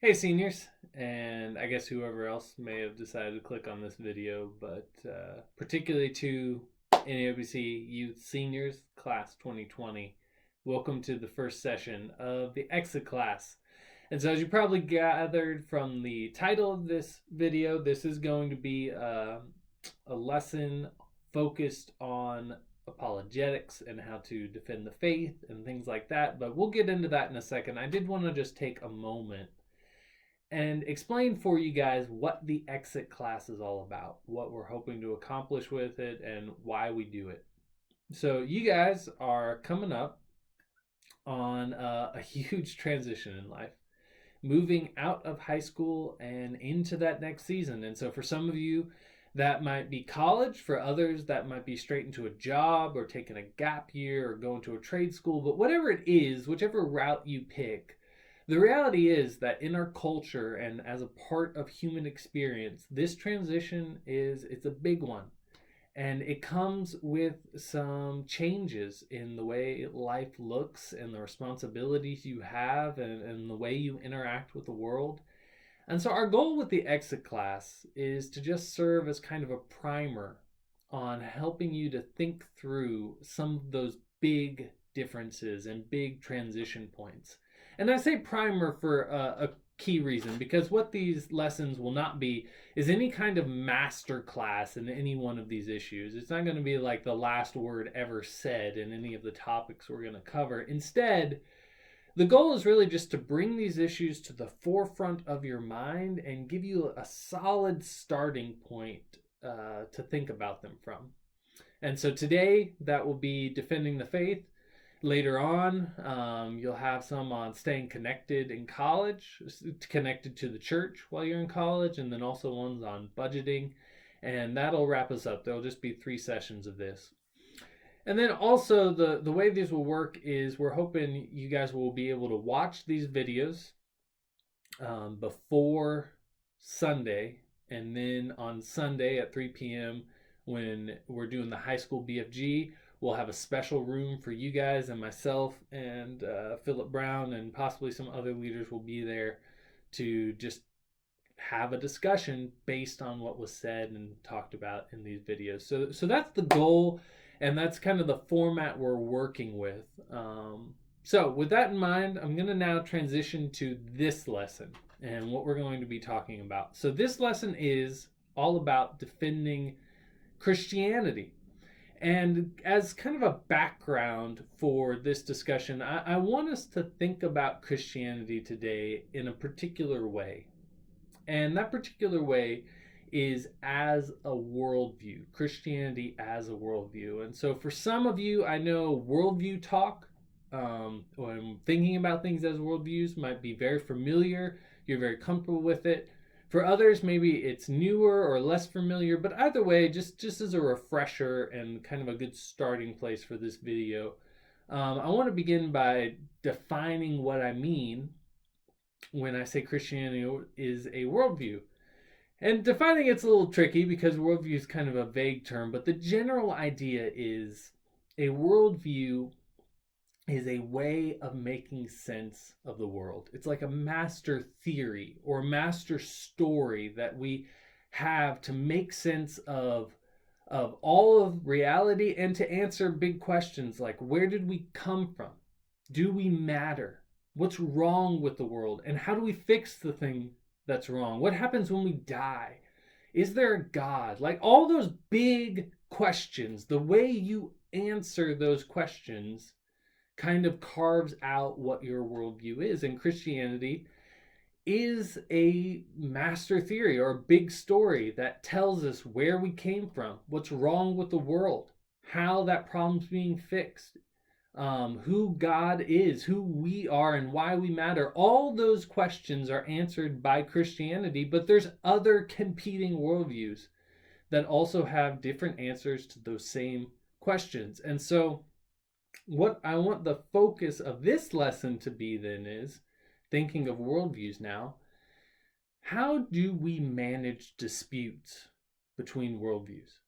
Hey seniors, and I guess whoever else may have decided to click on this video, but particularly to NAWC Youth Seniors Class 2020, welcome to the first session of the Exit Class. And so as you probably gathered from the title of this video, this is going to be a lesson focused on apologetics and how to defend the faith and things like that, but we'll get into that in a second. I did want to just take a moment and explain for you guys what the exit class is all about, what we're hoping to accomplish with it, and why we do it. So, you guys are coming up on a huge transition in life, moving out of high school and into that next season. And so, for some of you, that might be college. For others, that might be straight into a job or taking a gap year or going to a trade school. But whatever it is, whichever route you pick, the reality is that in our culture and as a part of human experience, this transition it's a big one. And it comes with some changes in the way life looks and the responsibilities you have and the way you interact with the world. And so our goal with the exit class is to just serve as kind of a primer on helping you to think through some of those big differences and big transition points. And I say primer for a key reason, because what these lessons will not be is any kind of master class in any one of these issues. It's not going to be like the last word ever said in any of the topics we're going to cover. Instead, the goal is really just to bring these issues to the forefront of your mind and give you a solid starting point to think about them from. And so today, that will be defending the faith. Later on, you'll have some on staying connected in college, connected to the church while you're in college, and then also ones on budgeting. And that'll wrap us up. There'll just be 3 sessions of this. And then also the way these will work is we're hoping you guys will be able to watch these videos before Sunday, and then on Sunday at 3 p.m. when we're doing the high school BFG, we'll have a special room for you guys, and myself and Philip Brown and possibly some other leaders will be there to just have a discussion based on what was said and talked about in these videos. So that's the goal, and that's kind of the format we're working with. So with that in mind, I'm going to now transition to this lesson and what we're going to be talking about. So this lesson is all about defending Christianity. And as kind of a background for this discussion, I want us to think about Christianity today in a particular way. And that particular way is as a worldview, Christianity as a worldview. And so for some of you, I know worldview talk, when thinking about things as worldviews, might be very familiar. You're very comfortable with it. For others, maybe it's newer or less familiar, but either way, just as a refresher and kind of a good starting place for this video, I want to begin by defining what I mean when I say Christianity is a worldview. And defining it's a little tricky because worldview is kind of a vague term, but the general idea is a worldview is a way of making sense of the world. It's like a master theory or master story that we have to make sense of all of reality and to answer big questions like, where did we come from? Do we matter? What's wrong with the world? And how do we fix the thing that's wrong? What happens when we die? Is there a God? Like all those big questions, the way you answer those questions kind of carves out what your worldview is. And Christianity is a master theory or a big story that tells us where we came from, what's wrong with the world, how that problem's being fixed, who God is, who we are, and why we matter. All those questions are answered by Christianity, but there's other competing worldviews that also have different answers to those same questions. And so what I want the focus of this lesson to be then is, thinking of worldviews now, how do we manage disputes between worldviews?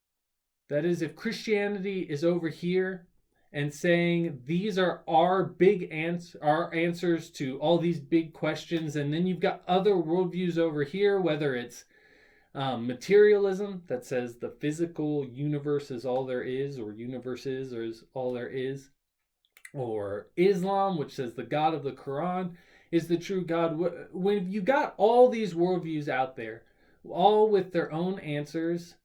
That is, if Christianity is over here and saying these are our answers to all these big questions. And then you've got other worldviews over here, whether it's materialism that says the physical universe is all there is, or universe is all there is, or Islam, which says the God of the Quran is the true God. When you got all these worldviews out there, all with their own answers,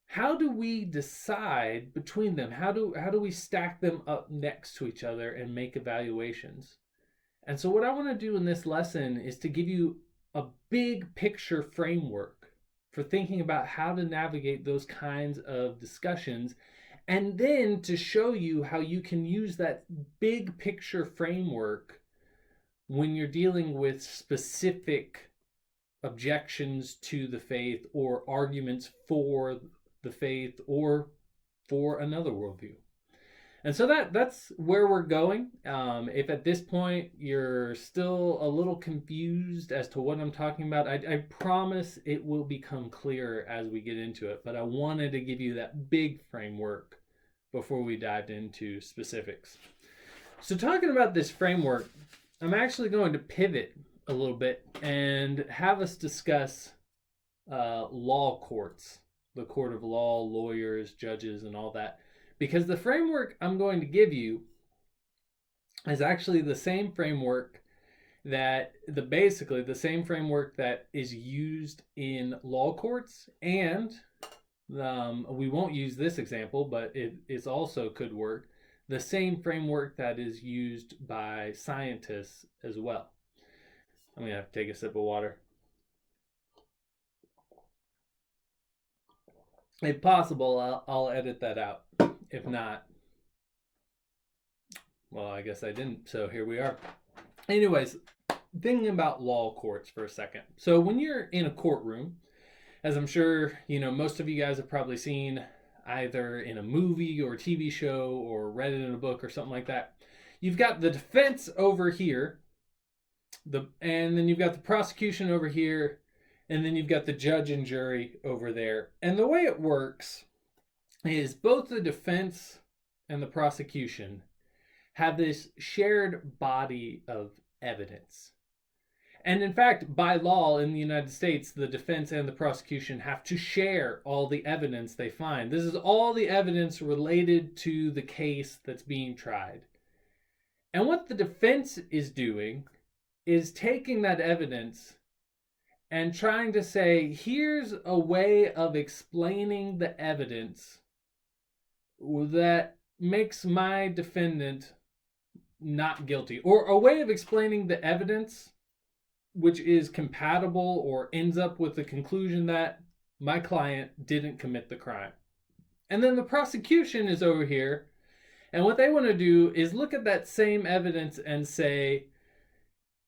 how do we decide between them? How do we stack them up next to each other and make evaluations? And so what I want to do in this lesson is to give you a big picture framework for thinking about how to navigate those kinds of discussions, and then to show you how you can use that big picture framework when you're dealing with specific objections to the faith or arguments for the faith or for another worldview. And so that's where we're going. If at this point you're still a little confused as to what I'm talking about, I promise it will become clearer as we get into it. But I wanted to give you that big framework before we dived into specifics. So talking about this framework, I'm actually going to pivot a little bit and have us discuss law courts, the court of law, lawyers, judges, and all that. Because the framework I'm going to give you is actually the same framework basically the same framework that is used in law courts, and we won't use this example, but it is also could work. The same framework that is used by scientists as well. I'm gonna have to take a sip of water. If possible, I'll edit that out. If not, well, I guess I didn't. So here we are. Anyways, thinking about law courts for a second. So when you're in a courtroom, as I'm sure most of you guys have probably seen either in a movie or TV show or read it in a book or something like that, you've got the defense over here, and then you've got the prosecution over here, and then you've got the judge and jury over there. And the way it works is both the defense and the prosecution have this shared body of evidence. And in fact, by law in the United States, the defense and the prosecution have to share all the evidence they find. This is all the evidence related to the case that's being tried. And what the defense is doing is taking that evidence and trying to say, here's a way of explaining the evidence that makes my defendant not guilty, or a way of explaining the evidence which is compatible or ends up with the conclusion that my client didn't commit the crime. And then the prosecution is over here, and what they want to do is look at that same evidence and say,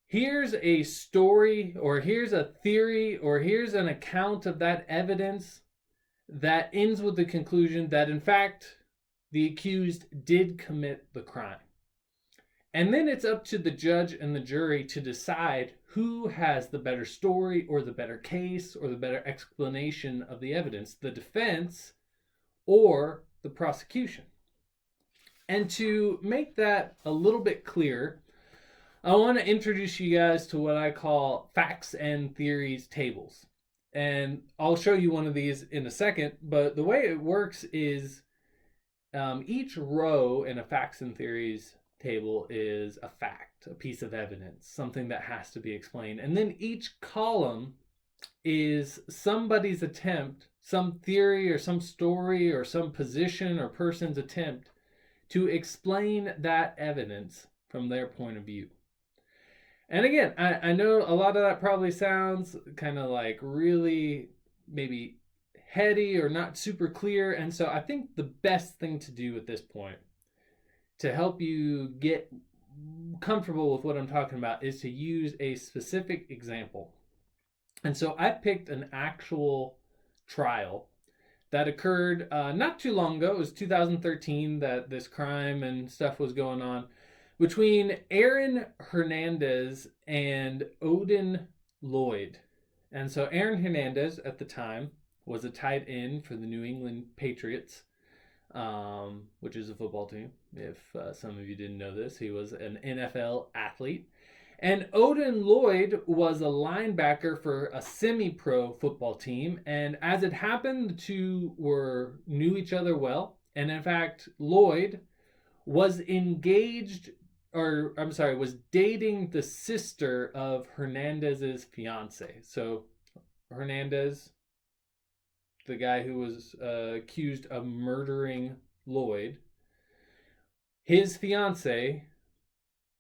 here's a story, or here's a theory, or here's an account of that evidence that ends with the conclusion that in fact the accused did commit the crime. And then it's up to the judge and the jury to decide who has the better story or the better case or the better explanation of the evidence, the defense or the prosecution. And to make that a little bit clearer, I want to introduce you guys to what I call facts and theories tables. And I'll show you one of these in a second, but the way it works is each row in a facts and theories table is a fact, a piece of evidence, something that has to be explained. And then each column is somebody's attempt, some theory or some story or some position or person's attempt to explain that evidence from their point of view. And again, I know a lot of that probably sounds kind of like really maybe heady or not super clear. And so I think the best thing to do at this point to help you get comfortable with what I'm talking about is to use a specific example. And so I picked an actual trial that occurred not too long ago. It was 2013 that this crime and stuff was going on between Aaron Hernandez and Odin Lloyd. And so Aaron Hernandez at the time was a tight end for the New England Patriots. which is a football team. If some of you didn't know this, he was an NFL athlete. And Odin Lloyd was a linebacker for a semi-pro football team. And as it happened, the two knew each other well. And in fact, Lloyd was engaged, or I'm sorry, was dating the sister of Hernandez's fiance. So Hernandez, the guy who was accused of murdering Lloyd, his fiance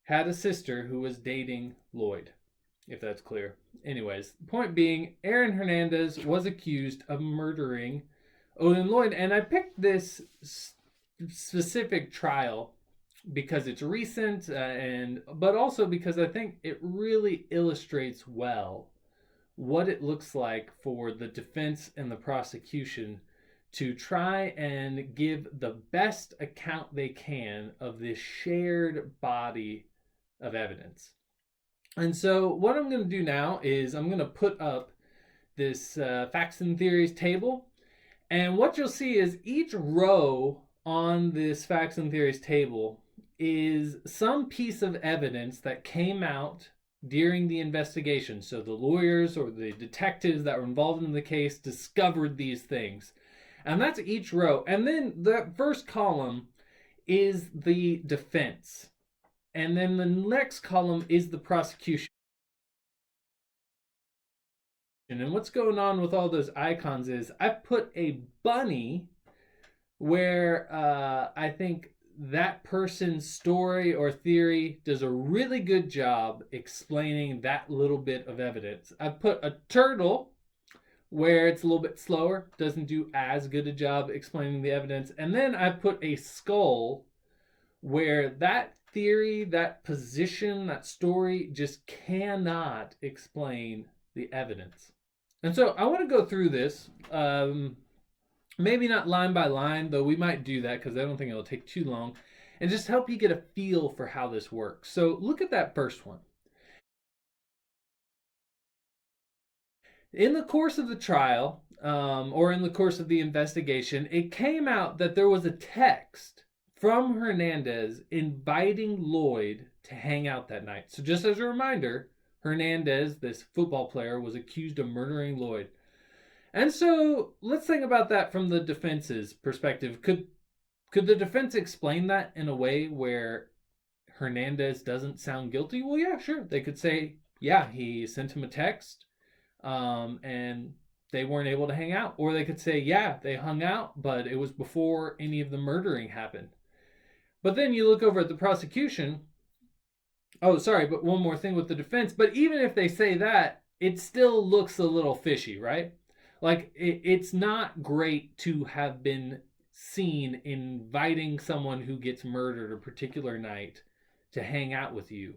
had a sister who was dating Lloyd, if that's clear. Anyways, the point being, Aaron Hernandez was accused of murdering Odin Lloyd, and I picked this specific trial because it's recent, but also because I think it really illustrates well what it looks like for the defense and the prosecution to try and give the best account they can of this shared body of evidence. And so what I'm going to do now is I'm going to put up this facts and theories table. And what you'll see is each row on this facts and theories table is some piece of evidence that came out during the investigation. So the lawyers or the detectives that were involved in the case discovered these things. And that's each row. And then the first column is the defense. And then the next column is the prosecution. And what's going on with all those icons is I've put a bunny where I think that person's story or theory does a really good job explaining that little bit of evidence. I've put a turtle where it's a little bit slower, doesn't do as good a job explaining the evidence. And then I put a skull where that theory, that position, that story just cannot explain the evidence. And so I want to go through this, maybe not line by line, though we might do that because I don't think it'll take too long, and just help you get a feel for how this works. So look at that first one. In the course of the trial, or in the course of the investigation, it came out that there was a text from Hernandez inviting Lloyd to hang out that night. So just as a reminder, Hernandez, this football player, was accused of murdering Lloyd. And so let's think about that from the defense's perspective. Could the defense explain that in a way where Hernandez doesn't sound guilty? Well, yeah, sure. They could say, yeah, he sent him a text, and they weren't able to hang out. Or they could say, yeah, they hung out, but it was before any of the murdering happened. But then you look over at the prosecution. Oh, sorry, but one more thing with the defense. But even if they say that, it still looks a little fishy, right? Like, it's not great to have been seen inviting someone who gets murdered a particular night to hang out with you,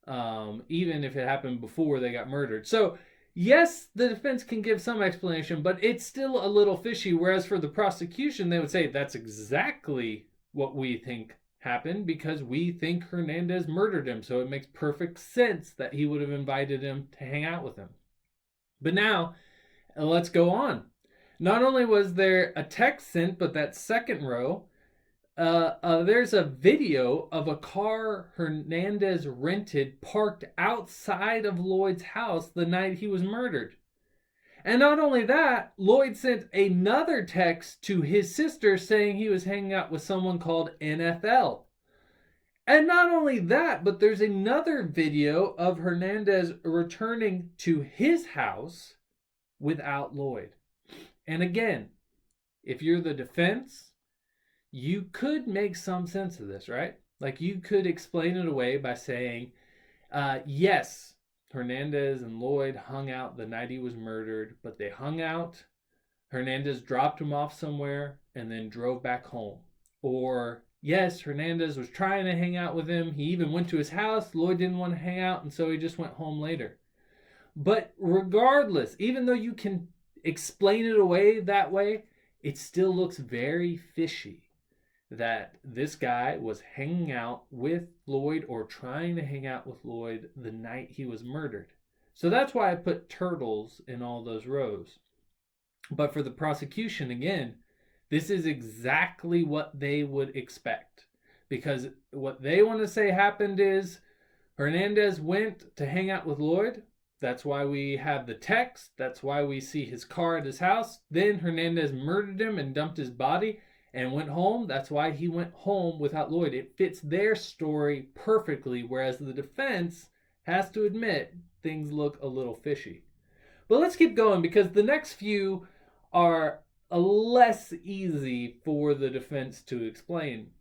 even if it happened before they got murdered. So, yes, the defense can give some explanation, but it's still a little fishy. Whereas for the prosecution, they would say that's exactly what we think happened because we think Hernandez murdered him. So it makes perfect sense that he would have invited him to hang out with him. But now, let's go on. Not only was there a text sent, but that second row, there's a video of a car Hernandez rented parked outside of Lloyd's house the night he was murdered. And not only that, Lloyd sent another text to his sister saying he was hanging out with someone called NFL. And not only that, but there's another video of Hernandez returning to his house without Lloyd. And again, if you're the defense, you could make some sense of this, right? Like you could explain it away by saying, yes, Hernandez and Lloyd hung out the night he was murdered, but they hung out. Hernandez dropped him off somewhere and then drove back home. Or, yes, Hernandez was trying to hang out with him. He even went to his house. Lloyd didn't want to hang out, and so he just went home later. But regardless, even though you can explain it away that way, it still looks very fishy that this guy was hanging out with Lloyd or trying to hang out with Lloyd the night he was murdered. So that's why I put turtles in all those rows. But for the prosecution, again, This is exactly what they would expect. Because what they want to say happened is Hernandez went to hang out with Lloyd. That's why we have the text. That's why we see his car at his house. Then Hernandez murdered him and dumped his body and went home. That's why he went home without Lloyd. It fits their story perfectly, whereas the defense has to admit things look a little fishy. But let's keep going because the next few are a less easy for the defense to explain.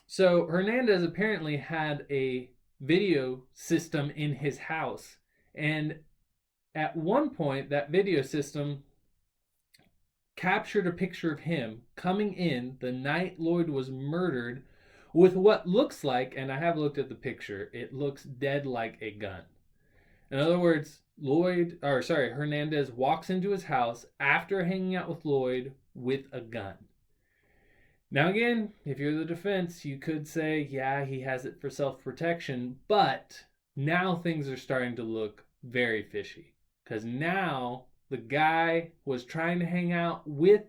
So Hernandez apparently had a video system in his house, and at one point that video system captured a picture of him coming in the night Lloyd was murdered with what looks like, and I have looked at the picture, it looks dead like a gun. In other words, Hernandez walks into his house after hanging out with Lloyd with a gun. Now, again, if you're the defense, you could say, yeah, he has it for self protection, but now things are starting to look very fishy. Because now the guy was trying to hang out with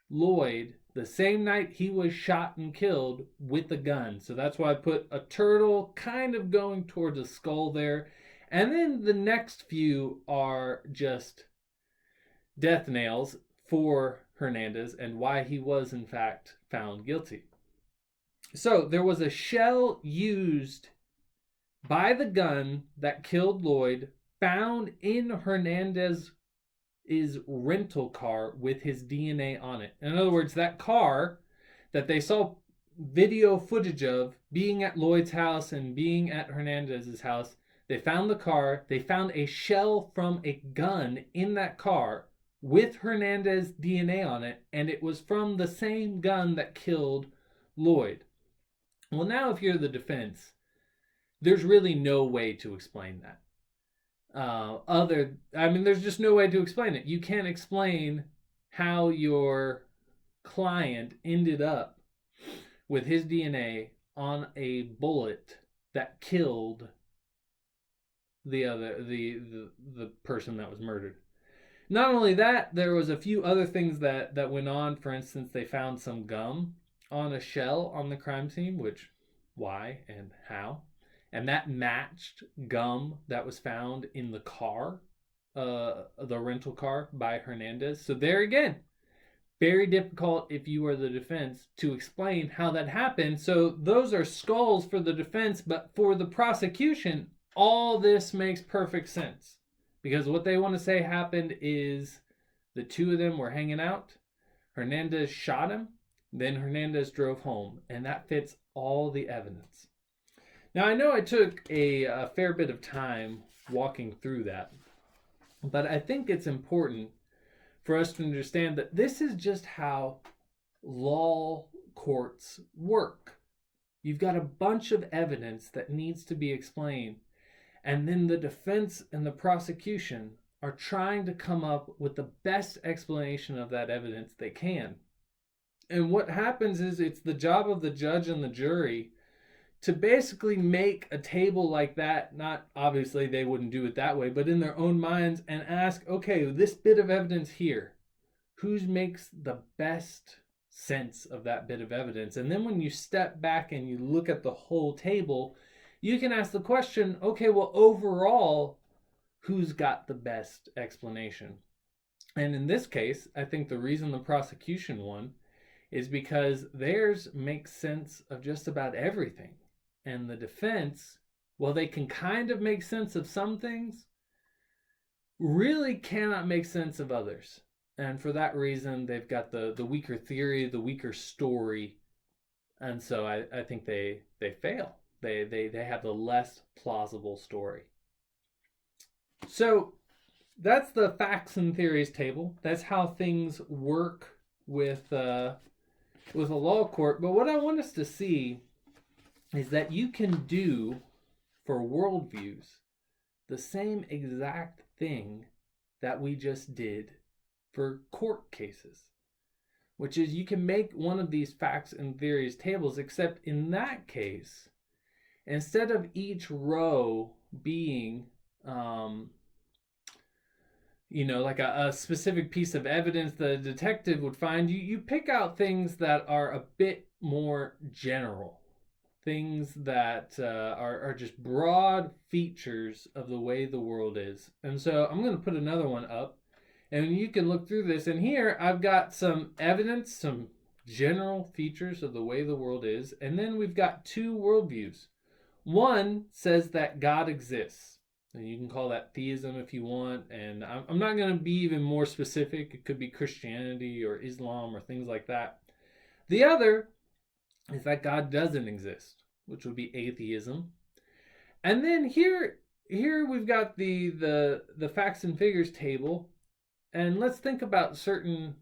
Lloyd the same night he was shot and killed with a gun. So that's why I put a turtle kind of going towards a skull there. And then the next few are just death nails for Hernandez and why he was in fact found guilty. So there was a shell used by the gun that killed Lloyd found in Hernandez's rental car with his DNA on it. In other words, that car that they saw video footage of being at Lloyd's house and being at Hernandez's house, they found the car, they found a shell from a gun in that car with Hernandez's DNA on it, and it was from the same gun that killed Lloyd. Well, now if you're the defense, there's really no way to explain that. There's just no way to explain it. You can't explain how your client ended up with his DNA on a bullet that killed the person that was murdered. Not only that, there was a few other things that went on. For instance, they found some gum on a shell on the crime scene, which why and how? And that matched gum that was found in the car, the rental car by Hernandez. So there again, very difficult if you are the defense to explain how that happened. So those are skulls for the defense, but for the prosecution, all this makes perfect sense. Because what they want to say happened is the two of them were hanging out. Hernandez shot him. Then Hernandez drove home. And that fits all the evidence. Now, I know I took a fair bit of time walking through that. But I think it's important for us to understand that this is just how law courts work. You've got a bunch of evidence that needs to be explained. And then the defense and the prosecution are trying to come up with the best explanation of that evidence they can. And what happens is it's the job of the judge and the jury to basically make a table like that. Not obviously they wouldn't do it that way, but in their own minds, and ask, okay, this bit of evidence here, who makes the best sense of that bit of evidence? And then when you step back and you look at the whole table, you can ask the question, okay, well, overall, who's got the best explanation? And in this case, I think the reason the prosecution won is because theirs makes sense of just about everything. And the defense, while they can kind of make sense of some things, really cannot make sense of others. And for that reason, they've got the weaker theory, the weaker story. And so I think they fail. They have the less plausible story. So that's the facts and theories table. That's how things work with a law court. But what I want us to see is that you can do for worldviews the same exact thing that we just did for court cases, which is you can make one of these facts and theories tables, except in that case, instead of each row being um, like a specific piece of evidence the detective would find, you pick out things that are a bit more general, things that are just broad features of the way the world is. And so I'm going to put another one up, and you can look through this. And here I've got some evidence, some general features of the way the world is, and then we've got two worldviews. One says that God exists, and you can call that theism if you want, and I'm not going to be even more specific. It could be Christianity or Islam or things like that. The other is that God doesn't exist, which would be atheism. And then here we've got the facts and figures table, and let's think about certain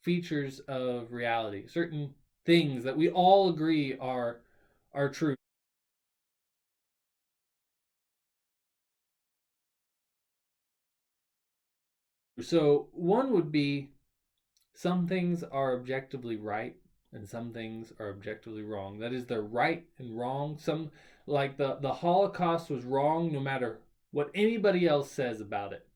features of reality, certain things that we all agree are true. So one would be some things are objectively right and some things are objectively wrong. That is, they're right and wrong. Some, like the Holocaust was wrong no matter what anybody else says about it.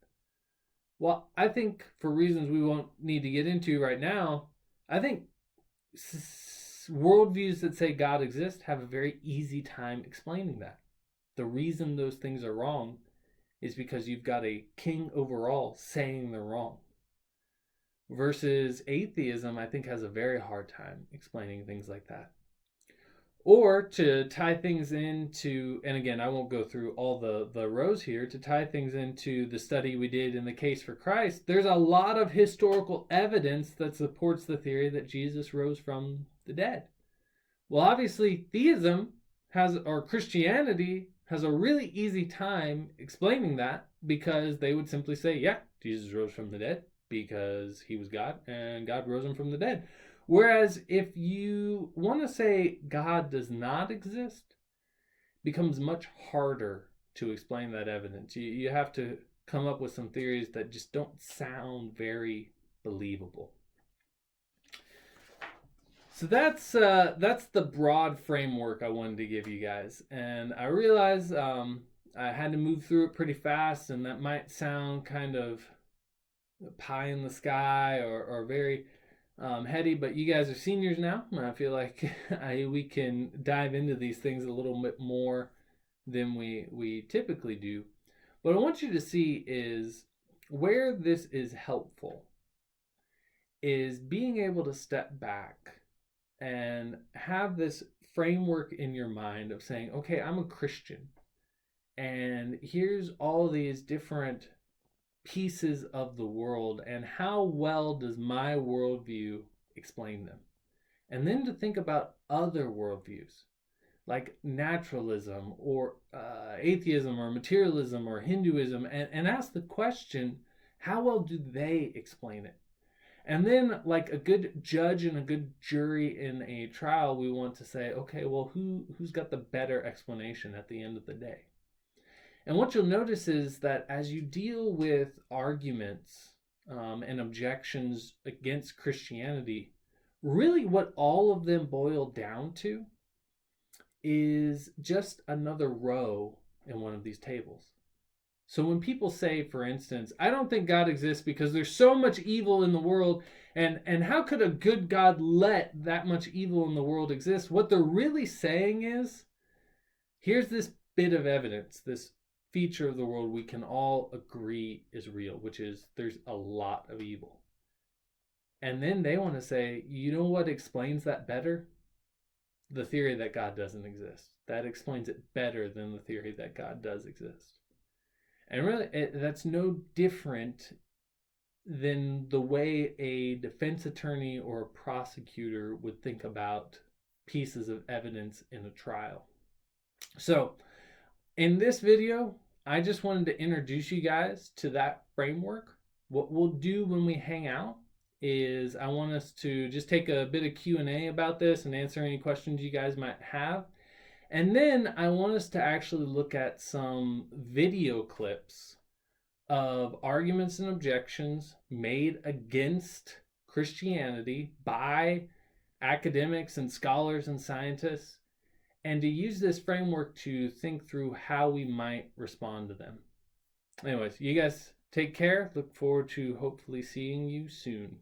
Well, I think for reasons we won't need to get into right now, I think worldviews that say God exists have a very easy time explaining that. The reason those things are wrong is because you've got a king over all saying they're wrong. Versus atheism, I think, has a very hard time explaining things like that. Or to tie things into, and again, I won't go through all the rows here, to tie things into the study we did in the Case for Christ, there's a lot of historical evidence that supports the theory that Jesus rose from the dead. Well, obviously, theism or Christianity has a really easy time explaining that, because they would simply say, yeah, Jesus rose from the dead because he was God and God rose him from the dead. Whereas if you want to say God does not exist, it becomes much harder to explain that evidence. You have to come up with some theories that just don't sound very believable. So that's the broad framework I wanted to give you guys, and I realize I had to move through it pretty fast, and that might sound kind of pie in the sky or very heady, but you guys are seniors now, and I feel like we can dive into these things a little bit more than we typically do. What I want you to see is where this is helpful is being able to step back and have this framework in your mind of saying, okay, I'm a Christian, and here's all these different pieces of the world, and how well does my worldview explain them? And then to think about other worldviews like naturalism or atheism or materialism or Hinduism, and ask the question, how well do they explain it? And then, like a good judge and a good jury in a trial, we want to say, okay, well, who's got the better explanation at the end of the day? And what you'll notice is that as you deal with arguments and objections against Christianity, really what all of them boil down to is just another row in one of these tables. So when people say, for instance, I don't think God exists because there's so much evil in the world, and how could a good God let that much evil in the world exist? What they're really saying is, here's this bit of evidence, this feature of the world we can all agree is real, which is there's a lot of evil. And then they want to say, you know what explains that better? The theory that God doesn't exist. That explains it better than the theory that God does exist. And really, that's no different than the way a defense attorney or a prosecutor would think about pieces of evidence in a trial. So, in this video, I just wanted to introduce you guys to that framework. What we'll do when we hang out is I want us to just take a bit of Q&A about this and answer any questions you guys might have. And then I want us to actually look at some video clips of arguments and objections made against Christianity by academics and scholars and scientists, and to use this framework to think through how we might respond to them. Anyways, you guys take care. Look forward to hopefully seeing you soon.